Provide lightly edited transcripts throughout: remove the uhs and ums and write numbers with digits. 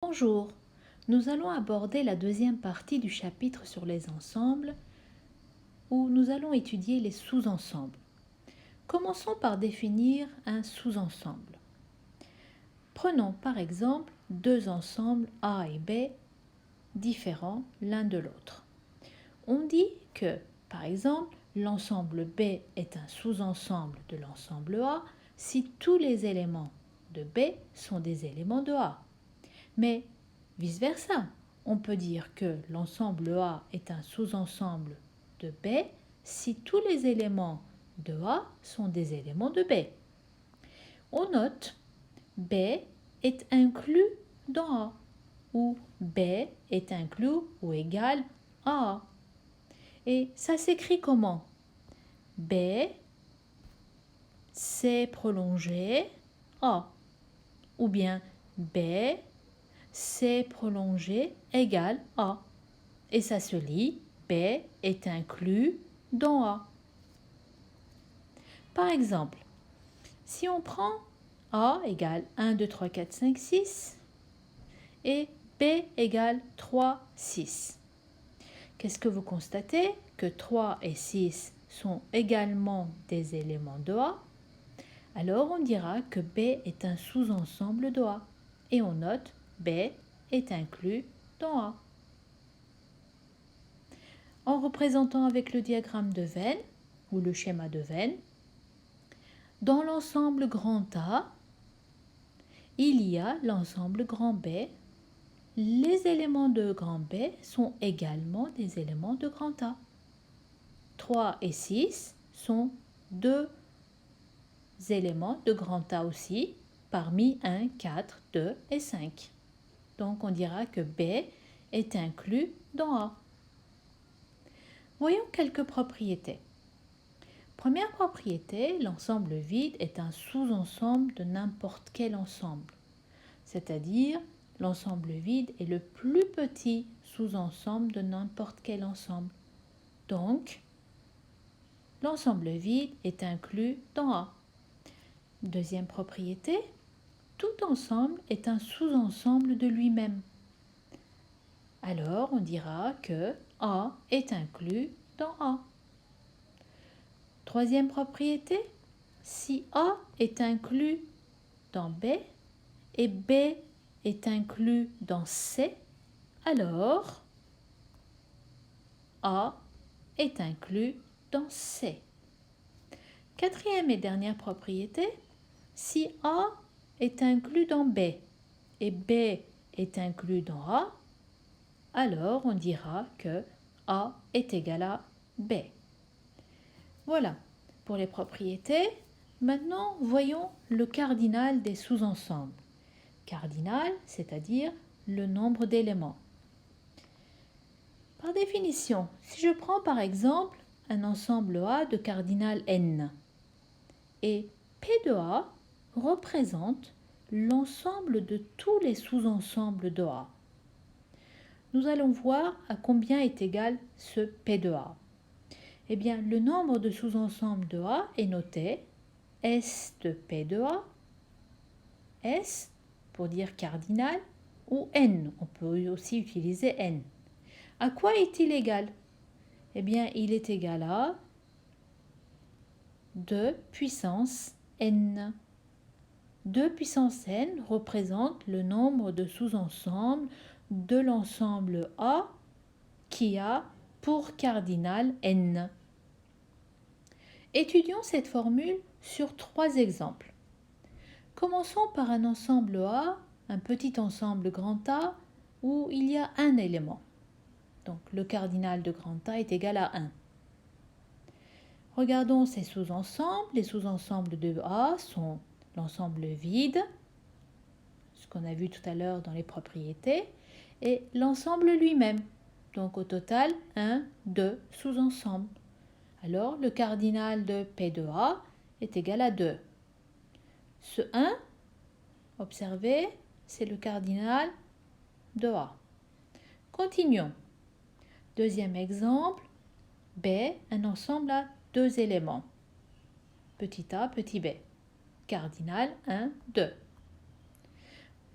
Bonjour, nous allons aborder la deuxième partie du chapitre sur les ensembles où nous allons étudier les sous-ensembles. Commençons par définir un sous-ensemble. Prenons par exemple deux ensembles A et B différents l'un de l'autre. On dit que, par exemple, l'ensemble B est un sous-ensemble de l'ensemble A si tous les éléments de B sont des éléments de A. Mais vice-versa, on peut dire que l'ensemble A est un sous-ensemble de B si tous les éléments de A sont des éléments de B. On note B est inclus dans A ou B est inclus ou égal à A. Et ça s'écrit comment? B, C prolongé, A. Ou bien B, C prolongé égale A. Et ça se lit B est inclus dans A. Par exemple, si on prend A égale 1, 2, 3, 4, 5, 6 et B égale 3, 6. Qu'est-ce que vous constatez? Que 3 et 6 sont également des éléments de A. Alors on dira que B est un sous-ensemble de A. Et on note B est inclus dans A. En représentant avec le diagramme de Venn ou le schéma de Venn, dans l'ensemble grand A, il y a l'ensemble grand B. Les éléments de grand B sont également des éléments de grand A. 3 et 6 sont deux éléments de grand A aussi, parmi 1, 4, 2 et 5. Donc on dira que B est inclus dans A. Voyons quelques propriétés. Première propriété, l'ensemble vide est un sous-ensemble de n'importe quel ensemble. C'est-à-dire, l'ensemble vide est le plus petit sous-ensemble de n'importe quel ensemble. Donc, l'ensemble vide est inclus dans A. Deuxième propriété, tout ensemble est un sous-ensemble de lui-même. Alors, on dira que A est inclus dans A. Troisième propriété, si A est inclus dans B et B est inclus dans C, alors A est inclus dans C. Quatrième et dernière propriété, si A est inclus dans B et B est inclus dans A, alors on dira que A est égal à B. Voilà pour les propriétés. Maintenant, voyons le cardinal des sous-ensembles. Cardinal, c'est-à-dire le nombre d'éléments. Par définition, si je prends par exemple un ensemble A de cardinal n et P de A représente l'ensemble de tous les sous-ensembles de A. Nous allons voir à combien est égal ce P de A. Eh bien, le nombre de sous-ensembles de A est noté S de P de A, S pour dire cardinal, ou N, on peut aussi utiliser N. À quoi est-il égal? Eh bien, il est égal à 2 puissance N. 2 puissance N représente le nombre de sous-ensembles de l'ensemble A qui a pour cardinal N. Étudions cette formule sur 3 exemples. Commençons par un ensemble A, un petit ensemble grand A, où il y a un élément. Donc le cardinal de grand A est égal à 1. Regardons ces sous-ensembles. Les sous-ensembles de A sont l'ensemble vide, ce qu'on a vu tout à l'heure dans les propriétés, et l'ensemble lui-même. Donc au total, 1, 2 sous-ensembles. Alors, le cardinal de P de A est égal à 2. Ce 1, observez, c'est le cardinal de A. Continuons. Deuxième exemple, B, un ensemble à deux éléments. Petit a, petit b. Cardinal 1, 2.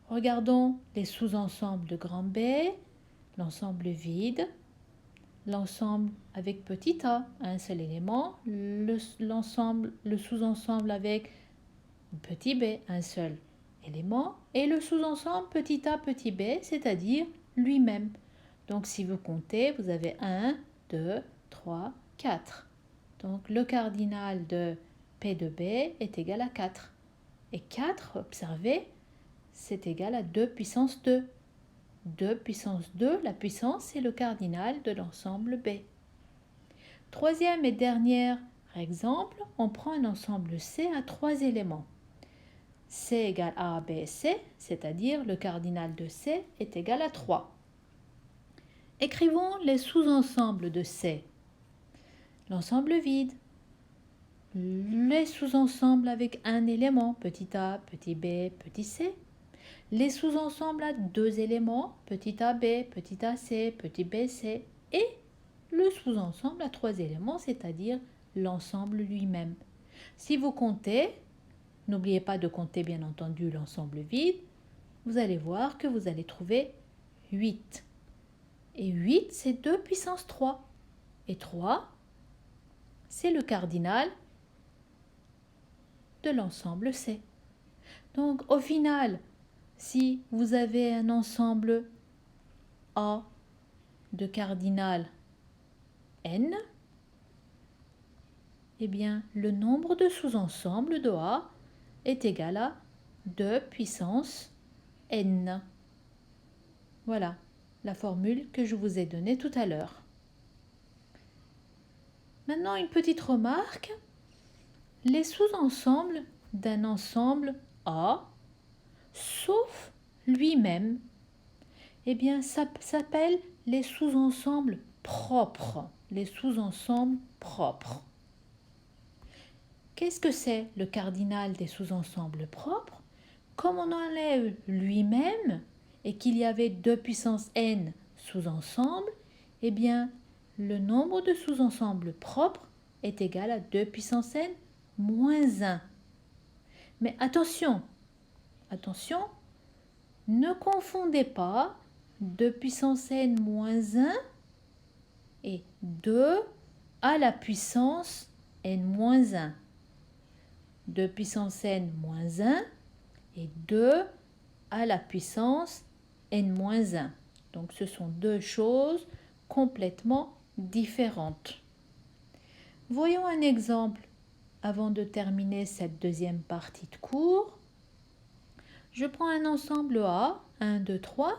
Regardons les sous-ensembles de grand B, l'ensemble vide, l'ensemble avec petit a, un seul élément, le sous-ensemble avec petit b, un seul élément, et le sous-ensemble petit a, petit b, c'est-à-dire lui-même. Donc si vous comptez, vous avez 1, 2, 3, 4. Donc le cardinal de P de B est égal à 4. Et 4, observez, c'est égal à 2 puissance 2. 2 puissance 2, la puissance, c'est le cardinal de l'ensemble B. Troisième et dernier exemple, on prend un ensemble C à 3 éléments. C égale A, B, C, c'est-à-dire le cardinal de C est égal à 3. Écrivons les sous-ensembles de C. L'ensemble vide, les sous-ensembles avec un élément, petit a, petit b, petit c, les sous-ensembles à 2 éléments, petit ab, petit ac, petit bc, et le sous-ensemble à 3 éléments, c'est-à-dire l'ensemble lui-même. Si vous comptez, n'oubliez pas de compter bien entendu l'ensemble vide, vous allez voir que vous allez trouver 8. Et 8, c'est 2 puissance 3. Et 3, c'est le cardinal de l'ensemble C. Donc au final, si vous avez un ensemble A de cardinal n, eh bien le nombre de sous-ensembles de A est égal à 2 puissance n. Voilà la formule que je vous ai donnée tout à l'heure. Maintenant, une petite remarque. Les sous-ensembles d'un ensemble A, sauf lui-même, eh bien, ça s'appelle les sous-ensembles propres. Les sous-ensembles propres. Qu'est-ce que c'est le cardinal des sous-ensembles propres? Comme on enlève lui-même et qu'il y avait 2 puissance n sous-ensembles, eh bien, le nombre de sous-ensembles propres est égal à 2 puissance n moins 1. Mais attention, ne confondez pas 2 puissance n moins 1 et 2 à la puissance n moins 1. 2 puissance n moins 1 et 2 à la puissance n moins 1. Donc ce sont deux choses complètement différentes. Voyons un exemple avant de terminer cette deuxième partie de cours. Je prends un ensemble A, 1, 2, 3.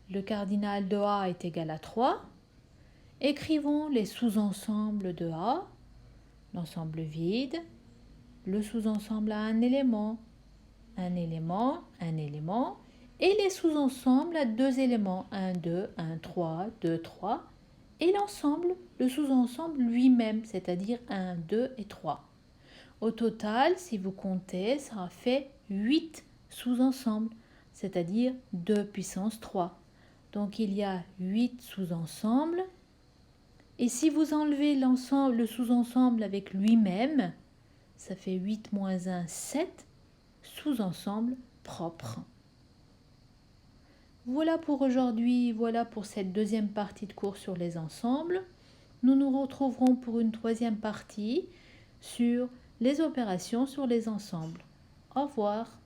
Le cardinal de A est égal à 3. Écrivons les sous-ensembles de A. L'ensemble vide, le sous-ensemble à un élément, et les sous-ensembles à 2 éléments, 1, 2, 1, 3, 2, 3, et l'ensemble, le sous-ensemble lui-même, c'est-à-dire 1, 2 et 3. Au total, si vous comptez, ça fait 8 sous-ensembles, c'est-à-dire 2 puissance 3. Donc il y a 8 sous-ensembles. Et si vous enlevez l'ensemble, le sous-ensemble avec lui-même, ça fait 8 moins 1, 7 sous-ensembles propres. Voilà pour aujourd'hui, voilà pour cette deuxième partie de cours sur les ensembles. Nous nous retrouverons pour une troisième partie sur les opérations sur les ensembles. Au revoir.